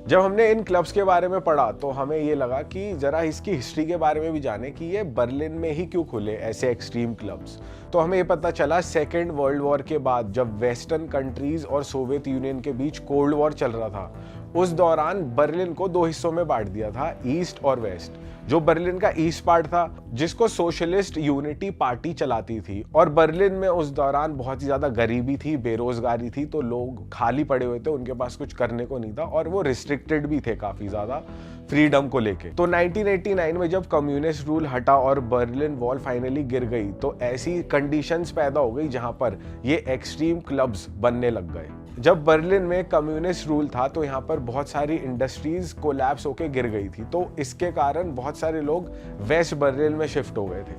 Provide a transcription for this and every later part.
जब हमने इन क्लब्स के बारे में पढ़ा तो हमें ये लगा कि ज़रा इसकी हिस्ट्री के बारे में भी जाने कि ये बर्लिन में ही क्यों खुले ऐसे एक्सट्रीम क्लब्स। तो हमें ये पता चला सेकेंड वर्ल्ड वॉर के बाद जब वेस्टर्न कंट्रीज़ और सोवियत यूनियन के बीच कोल्ड वॉर चल रहा था, उस दौरान बर्लिन को दो हिस्सों में बांट दिया था, ईस्ट और वेस्ट। जो बर्लिन का ईस्ट पार्ट था जिसको सोशलिस्ट यूनिटी पार्टी चलाती थी, और बर्लिन में उस दौरान बहुत ही ज़्यादा गरीबी थी, बेरोजगारी थी, तो लोग खाली पड़े हुए थे, उनके पास कुछ करने को नहीं था और वो रिस्ट्रिक्टेड भी थे काफ़ी ज़्यादा फ्रीडम को लेके। तो 1989 में जब कम्युनिस्ट रूल हटा और बर्लिन वॉल फाइनली गिर गई तो ऐसी कंडीशंस पैदा हो गई जहां पर ये एक्सट्रीम क्लब्स बनने लग गए। जब बर्लिन में कम्युनिस्ट रूल था तो यहाँ पर बहुत सारी इंडस्ट्रीज कोलैप्स होके गिर गई थी, तो इसके कारण बहुत सारे लोग वेस्ट बर्लिन में शिफ्ट हो गए थे,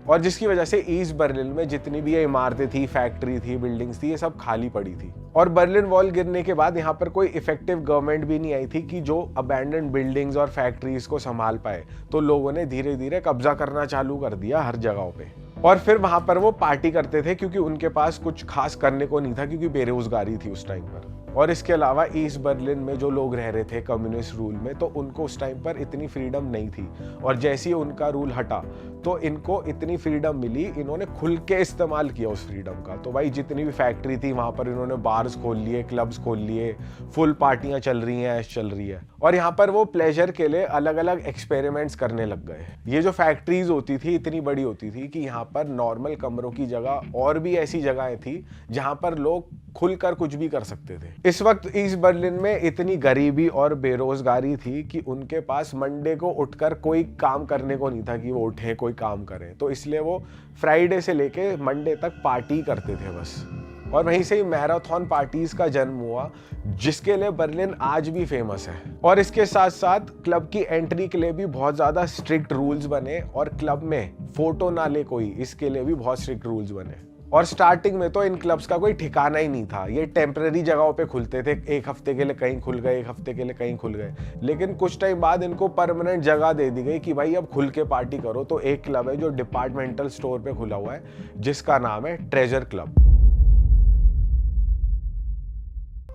और जिसकी वजह से ईस्ट बर्लिन में जितनी भी ये इमारतें थी, फैक्ट्री थी, बिल्डिंग्स थी, ये सब खाली पड़ी थी। और बर्लिन वॉल गिरने के बाद यहाँ पर कोई इफेक्टिव गवर्नमेंट भी नहीं आई थी कि जो अबैंडन्ड बिल्डिंग्स और फैक्ट्रीज को संभाल पाए, तो लोगों ने धीरे धीरे कब्जा करना चालू कर दिया हर जगहों पे। और फिर वहां पर वो पार्टी करते थे क्योंकि उनके पास कुछ खास करने को नहीं था, क्योंकि बेरोजगारी थी उस टाइम पर। और इसके अलावा ईस्ट बर्लिन में जो लोग रह रहे थे कम्युनिस्ट रूल में, तो उनको उस टाइम पर इतनी फ्रीडम नहीं थी, और जैसे ही उनका रूल हटा तो इनको इतनी फ्रीडम मिली, इन्होंने खुल के इस्तेमाल किया उस फ्रीडम का। तो भाई जितनी भी फैक्ट्री थी वहां पर इन्होंने बार्स खोल लिए, क्लब्स खोल लिए, फुल पार्टियां चल रही हैं, ऐश चल रही है, और यहाँ पर वो प्लेजर के लिए अलग अलग एक्सपेरिमेंट्स करने लग गए। ये जो फैक्ट्रीज होती थी इतनी बड़ी होती थी कि यहाँ पर नॉर्मल कमरों की जगह और भी ऐसी जगहें थी जहां पर लोग खुलकर कुछ भी कर सकते थे। इस वक्त ईस्ट बर्लिन में इतनी गरीबी और बेरोजगारी थी कि उनके पास मंडे को उठकर कोई काम करने को नहीं था कि वो उठे कोई काम करें, तो इसलिए वो फ्राइडे से लेके मंडे तक पार्टी करते थे बस। और वहीं से ही मैराथन पार्टीज का जन्म हुआ, जिसके लिए बर्लिन आज भी फेमस है। और इसके साथ साथ क्लब की एंट्री के लिए भी बहुत ज्यादा स्ट्रिक्ट रूल्स बने, और क्लब में फोटो ना ले कोई, इसके लिए भी बहुत स्ट्रिक्ट रूल्स बने। और स्टार्टिंग में तो इन क्लब्स का कोई ठिकाना ही नहीं था, ये टेम्पररी जगहों पे खुलते थे, एक हफ्ते के लिए कहीं खुल गए, एक हफ्ते के लिए कहीं खुल गए, लेकिन कुछ टाइम बाद इनको परमानेंट जगह दे दी गई कि भाई अब खुल के पार्टी करो। तो एक क्लब है जो डिपार्टमेंटल स्टोर पे खुला हुआ है, जिसका नाम है ट्रेजर क्लब।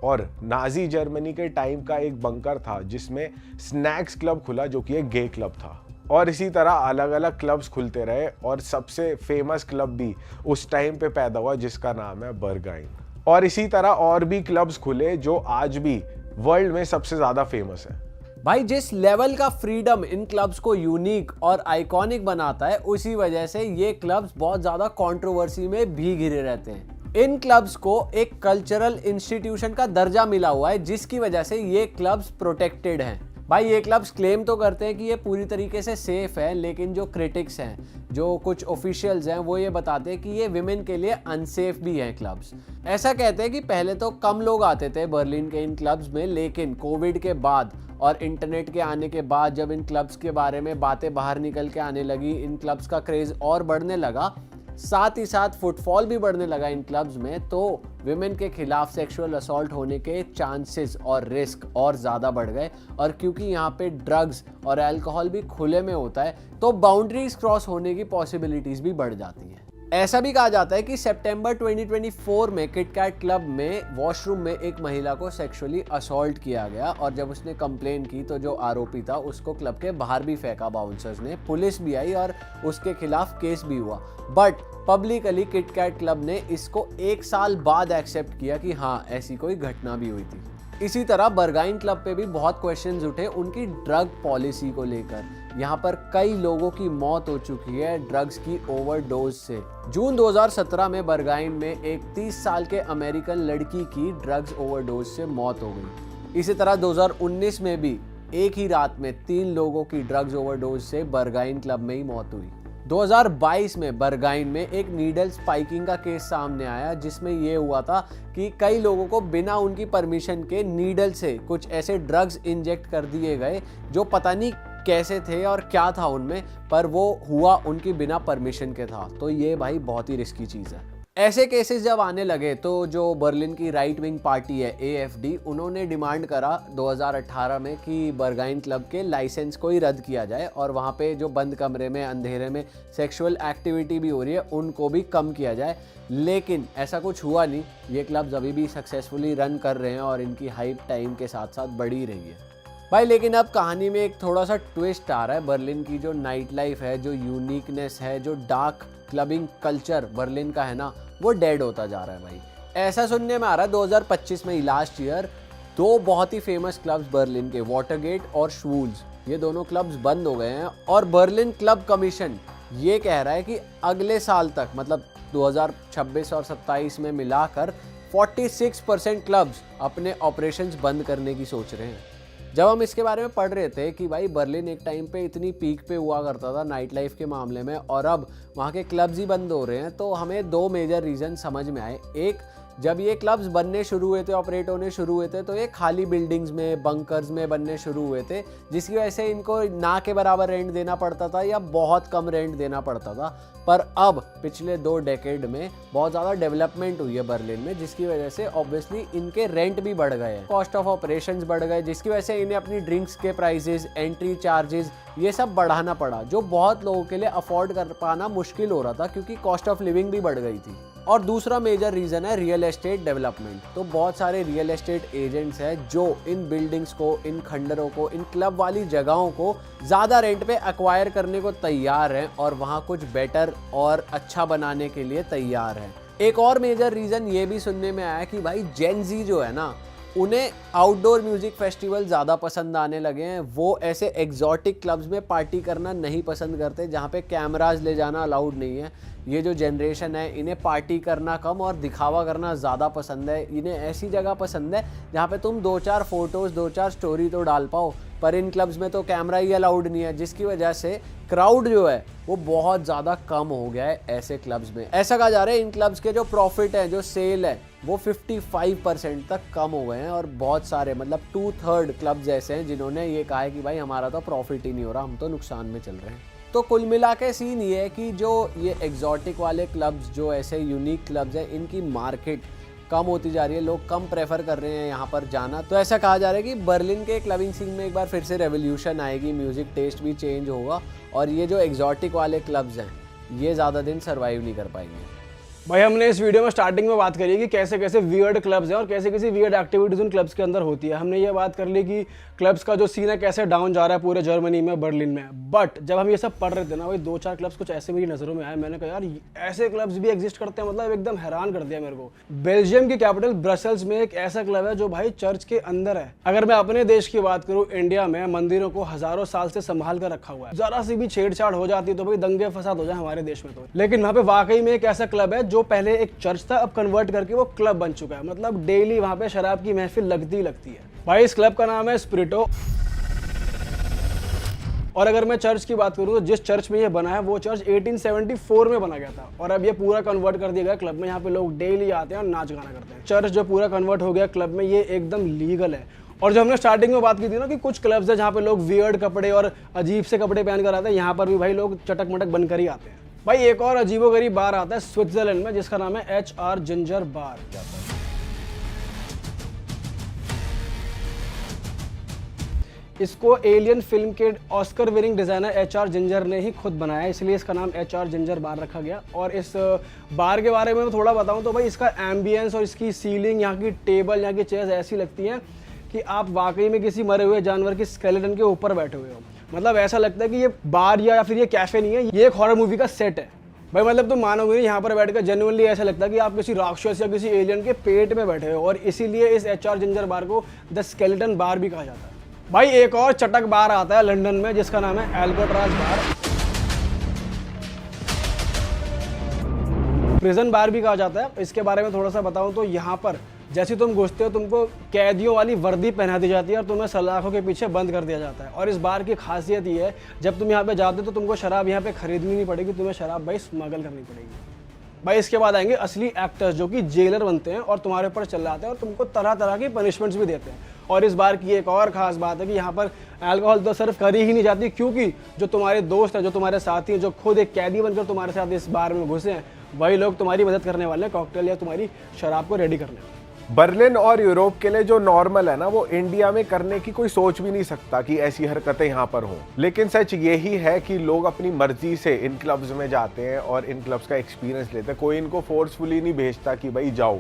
और नाजी जर्मनी के टाइम का एक बंकर था जिसमें स्नैक्स क्लब खुला, जो कि एक गे क्लब था। और इसी तरह अलग अलग क्लब्स खुलते रहे, और सबसे फेमस क्लब भी उस टाइम पे पैदा हुआ जिसका नाम है बर्गाइन। और इसी तरह और भी क्लब्स खुले जो आज भी वर्ल्ड में सबसे ज्यादा फेमस है। भाई जिस लेवल का फ्रीडम इन क्लब्स को यूनिक और आइकॉनिक बनाता है, उसी वजह से ये क्लब्स बहुत ज्यादा कंट्रोवर्सी में भी घिरे रहते हैं। इन क्लब्स को एक कल्चरल इंस्टीट्यूशन का दर्जा मिला हुआ है, जिसकी वजह से ये क्लब्स प्रोटेक्टेड हैं। भाई ये क्लब्स क्लेम तो करते हैं कि ये पूरी तरीके से सेफ है, लेकिन जो क्रिटिक्स हैं, जो कुछ ऑफिशियल्स हैं, वो ये बताते हैं कि ये विमेन के लिए अनसेफ भी हैं क्लब्स। ऐसा कहते हैं कि पहले तो कम लोग आते थे बर्लिन के इन क्लब्स में, लेकिन कोविड के बाद और इंटरनेट के आने के बाद जब इन क्लब्स के बारे में बातें बाहर निकल के आने लगी, इन क्लब्स का क्रेज और बढ़ने लगा, साथ ही साथ फुटफॉल भी बढ़ने लगा इन क्लब्स में, तो विमेन के खिलाफ सेक्सुअल असॉल्ट होने के चांसेस और रिस्क और ज़्यादा बढ़ गए। और क्योंकि यहाँ पे ड्रग्स और अल्कोहल भी खुले में होता है, तो बाउंड्रीज क्रॉस होने की पॉसिबिलिटीज़ भी बढ़ जाती हैं। ऐसा भी कहा जाता है कि सितंबर 2024 में किटकैट क्लब में वॉशरूम में एक महिला को सेक्सुअली असॉल्ट किया गया, और जब उसने कंप्लेन की तो जो आरोपी था उसको क्लब के बाहर भी फेंका बाउंसर्स ने, पुलिस भी आई और उसके खिलाफ केस भी हुआ। बट पब्लिकली किटकैट क्लब ने इसको 1 साल बाद एक्सेप्ट किया कि हाँ ऐसी कोई घटना भी हुई थी। इसी तरह बर्गाइन क्लब पे भी बहुत क्वेश्चंस उठे उनकी ड्रग पॉलिसी को लेकर। यहाँ पर कई लोगों की मौत हो चुकी है ड्रग्स की ओवरडोज से। जून 2017 में बर्गाइन में एक 30 साल के अमेरिकन लड़की की ड्रग्स ओवरडोज से मौत हो गई। इसी तरह 2019 में भी एक ही रात में 3 लोगों की ड्रग्स ओवरडोज से बर्गाइन क्लब में ही मौत हुई। 2022 में बर्गाइन में एक नीडल स्पाइकिंग का केस सामने आया, जिसमें यह हुआ था कि कई लोगों को बिना उनकी परमिशन के नीडल से कुछ ऐसे ड्रग्स इंजेक्ट कर दिए गए जो पता नहीं कैसे थे और क्या था उनमें, पर वो हुआ उनकी बिना परमिशन के था। तो ये भाई बहुत ही रिस्की चीज़ है। ऐसे केसेस जब आने लगे तो जो बर्लिन की राइट विंग पार्टी है AFD, उन्होंने डिमांड करा 2018 में कि बर्गाइन क्लब के लाइसेंस को ही रद्द किया जाए और वहाँ पे जो बंद कमरे में अंधेरे में सेक्सुअल एक्टिविटी भी हो रही है उनको भी कम किया जाए। लेकिन ऐसा कुछ हुआ नहीं। ये क्लब्स अभी भी सक्सेसफुली रन कर रहे हैं और इनकी हाइप टाइम के साथ साथ बढ़ी रही है। भाई लेकिन अब कहानी में एक थोड़ा सा ट्विस्ट आ रहा है। बर्लिन की जो नाइट लाइफ है, जो यूनिकनेस है, जो डार्क क्लबिंग कल्चर बर्लिन का है ना, वो डेड होता जा रहा है भाई। ऐसा सुनने में आ रहा है 2025 में ही, लास्ट ईयर, दो बहुत ही फेमस क्लब्स बर्लिन के, वाटरगेट और शवूल्स, ये दोनों क्लब्स बंद हो गए हैं। और बर्लिन क्लब कमीशन ये कह रहा है कि अगले साल तक, मतलब 2026 और 27 में मिलाकर 46% क्लब्स अपने ऑपरेशंस बंद करने की सोच रहे हैं। जब हम इसके बारे में पढ़ रहे थे कि भाई बर्लिन एक टाइम पे इतनी पीक पे हुआ करता था नाइट लाइफ के मामले में, और अब वहाँ के क्लब्स ही बंद हो रहे हैं, तो हमें दो मेजर रीज़न समझ में आए। एक, जब ये क्लब्स बनने शुरू हुए थे, ऑपरेट होने शुरू हुए थे, तो ये खाली बिल्डिंग्स में, बंकर्स में बनने शुरू हुए थे, जिसकी वजह से इनको ना के बराबर रेंट देना पड़ता था या बहुत कम रेंट देना पड़ता था। पर अब पिछले 2 डेकेड में बहुत ज़्यादा डेवलपमेंट हुई है बर्लिन में, जिसकी वजह से ऑब्वियसली इनके रेंट भी बढ़ गए हैं, कॉस्ट ऑफ ऑपरेशंस बढ़ गए, जिसकी वजह से इन्हें अपनी ड्रिंक्स के प्राइसेस, एंट्री चार्जेस, ये सब बढ़ाना पड़ा, जो बहुत लोगों के लिए अफोर्ड कर पाना मुश्किल हो रहा था क्योंकि कॉस्ट ऑफ लिविंग भी बढ़ गई थी। और दूसरा मेजर रीज़न है रियल एस्टेट डेवलपमेंट। तो बहुत सारे रियल एस्टेट एजेंट्स हैं जो इन बिल्डिंग्स को, इन खंडरों को, इन क्लब वाली जगहों को ज़्यादा रेंट पे एक्वायर करने को तैयार हैं और वहाँ कुछ बेटर और अच्छा बनाने के लिए तैयार हैं। एक और मेजर रीज़न ये भी सुनने में आया कि भाई जेन ज़ी जो है ना, उन्हें आउटडोर म्यूजिक फेस्टिवल ज़्यादा पसंद आने लगे हैं। वो ऐसे एग्जॉटिक क्लब्स में पार्टी करना नहीं पसंद करते जहाँ पे कैमराज ले जाना अलाउड नहीं है। ये जो जनरेशन है, इन्हें पार्टी करना कम और दिखावा करना ज़्यादा पसंद है। इन्हें ऐसी जगह पसंद है जहाँ पे तुम 2-4 फोटोज़, 2-4 स्टोरी तो डाल पाओ, पर इन क्लब्स में तो कैमरा ही अलाउड नहीं है, जिसकी वजह से क्राउड जो है वो बहुत ज़्यादा कम हो गया है ऐसे क्लब्स में। ऐसा कहा जा रहा है इन क्लब्स के जो प्रॉफिट है, जो सेल है, वो 55% तक कम हो गए हैं। और बहुत सारे, मतलब 2/3 क्लब्स ऐसे हैं जिन्होंने ये कहा है कि भाई हमारा तो प्रॉफिट ही नहीं हो रहा, हम तो नुकसान में चल रहे हैं। तो कुल मिला के सीन ये है कि जो ये एग्जॉटिक वाले क्लब्स, जो ऐसे यूनिक क्लब्स हैं, इनकी मार्केट कम होती जा रही है, लोग कम प्रेफर कर रहे हैं यहाँ पर जाना। तो ऐसा कहा जा रहा है कि बर्लिन के क्लबिंग सीन में एक बार फिर से रेवोल्यूशन आएगी, म्यूज़िक टेस्ट भी चेंज होगा और ये जो एग्जॉटिक वाले क्लब्स हैं ये ज़्यादा दिन सर्वाइव नहीं कर पाएंगे। भाई हमने इस वीडियो में स्टार्टिंग में बात करी कि कैसे कैसे वियर्ड क्लब्स हैं और कैसे कैसे वियर्ड एक्टिविटीज उन क्लब्स के अंदर होती है। हमने ये बात कर ली कि क्लब्स का जो सीन है कैसे डाउन जा रहा है पूरे जर्मनी में, बर्लिन में। बट जब हम ये सब पढ़ रहे थे ना भाई, 2-4 क्लब्स कुछ ऐसे मेरी नज़रों में आए, मैंने कहा यार ऐसे क्लब्स भी एग्जिस्ट करते हैं, मतलब एकदम हैरान कर दिया मेरे को। बेल्जियम की कैपिटल ब्रसेल्स में एक ऐसा क्लब है जो भाई चर्च के अंदर है। अगर मैं अपने देश की बात करूँ, इंडिया में मंदिरों को हजारों साल से संभाल कर रखा हुआ है, जरा सी भी छेड़छाड़ हो जाती तो भाई दंगे फसाद हो जाए हमारे देश में तो। लेकिन वहाँ पे वाकई में एक ऐसा क्लब है जो पहले एक चर्च था, अब कन्वर्ट करके वो क्लब बन चुका है। मतलब डेली वहाँ पे शराब की महफिल लगती है भाई। इस क्लब का नाम है स्पिरिटो। और अगर मैं चर्च की बात करूँ तो जिस चर्च में ये बना है वो चर्च 1874 में बना गया था और अब ये पूरा कन्वर्ट कर दिया गया क्लब में। यहाँ पे लोग डेली आते हैं और नाच गाना करते हैं। चर्च जो पूरा कन्वर्ट हो गया क्लब में, ये एकदम लीगल है। और जो हमने स्टार्टिंग में बात की थी ना कि कुछ क्लब्स है जहाँ पे लोग वियर्ड कपड़े और अजीब से कपड़े पहन कर आते हैं, यहाँ पर भी भाई लोग चटक मटक बनकर ही आते हैं। भाई एक और अजीबोगरीब बार आता है स्विट्जरलैंड में, जिसका नाम है HR जिंजर बार। इसको एलियन फिल्म के Oscar winning designer HR ginger ने ही खुद बनाया, इसलिए इसका नाम HR जिंजर बार रखा गया। और इस बार के बारे में मैं थोड़ा बताऊं तो भाई इसका एम्बियंस और इसकी सीलिंग, यहाँ की टेबल, यहाँ की चेयर्स ऐसी लगती हैं कि आप वाकई में किसी मरे हुए जानवर की स्केलेटन के ऊपर बैठे हुए हो। मतलब ऐसा लगता है कि ये बार या फिर ये कैफे नहीं है, ये एक हॉरर मूवी का सेट है भाई। मतलब तुम मानोगे नहीं, यहाँ पर बैठकर जेन्युइनली ऐसा लगता है कि आप किसी राक्षस या किसी एलियन के पेट में बैठे हो। और इसीलिए इस HR जिंजर बार को द स्केलेटन बार भी कहा जाता है। भाई एक और चटक बार आता है लंदन में, जिसका नाम है एल्कोट्राज बार। प्रिजन बार भी कहा जाता है। इसके बारे में थोड़ा सा बताऊं तो यहाँ पर जैसे तुम घुसते हो, तुमको कैदियों वाली वर्दी पहना दी जाती है और तुम्हें सलाखों के पीछे बंद कर दिया जाता है। और इस बार की खासियत ये है, जब तुम यहाँ पे जाते हो तो तुमको शराब यहाँ पे खरीदनी नहीं पड़ेगी, तुम्हें शराब भाई स्मगल करनी पड़ेगी। भाई इसके बाद आएंगे असली एक्टर्स जो कि जेलर बनते हैं और तुम्हारे ऊपर चिल्लाते हैं और तुमको तरह तरह की पनिशमेंट्स भी देते हैं। और इस बार की एक और खास बात है कि यहाँ पर अल्कोहल तो सिर्फ करी ही नहीं जाती, क्योंकि जो तुम्हारे दोस्त हैं, जो तुम्हारे साथी हैं, जो खुद एक कैदी बनकर तुम्हारे साथ इस बार में घुसे हैं, वही लोग तुम्हारी मदद करने वाले हैं कॉकटेल या तुम्हारी शराब को रेडी करने में। बर्लिन और यूरोप के लिए जो नॉर्मल है ना, वो इंडिया में करने की कोई सोच भी नहीं सकता कि ऐसी हरकतें यहाँ पर हों। लेकिन सच यही है कि लोग अपनी मर्जी से इन क्लब्स में जाते हैं और इन क्लब्स का एक्सपीरियंस लेते हैं। कोई इनको फोर्सफुली नहीं भेजता कि भाई जाओ,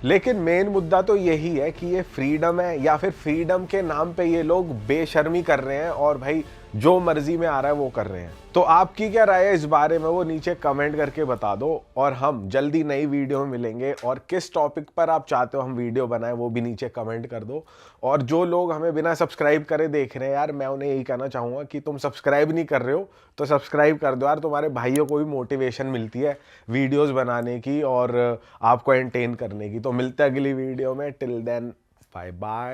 लेकिन मेन मुद्दा तो यही है कि ये फ्रीडम है या फिर फ्रीडम के नाम पे ये लोग बेशर्मी कर रहे हैं और भाई जो मर्जी में आ रहा है वो कर रहे हैं। तो आपकी क्या राय है इस बारे में वो नीचे कमेंट करके बता दो, और हम जल्दी नई वीडियो में मिलेंगे। और किस टॉपिक पर आप चाहते हो हम वीडियो बनाएं वो भी नीचे कमेंट कर दो। और जो लोग हमें बिना सब्सक्राइब करे देख रहे हैं यार, मैं उन्हें यही कहना चाहूँगा कि तुम सब्सक्राइब नहीं कर रहे हो तो सब्सक्राइब कर दो यार, तुम्हारे भाइयों को भी मोटिवेशन मिलती है वीडियोज़ बनाने की और आपको एंटरटेन करने की। तो मिलते हैं अगली वीडियो में, टिल देन बाय बाय।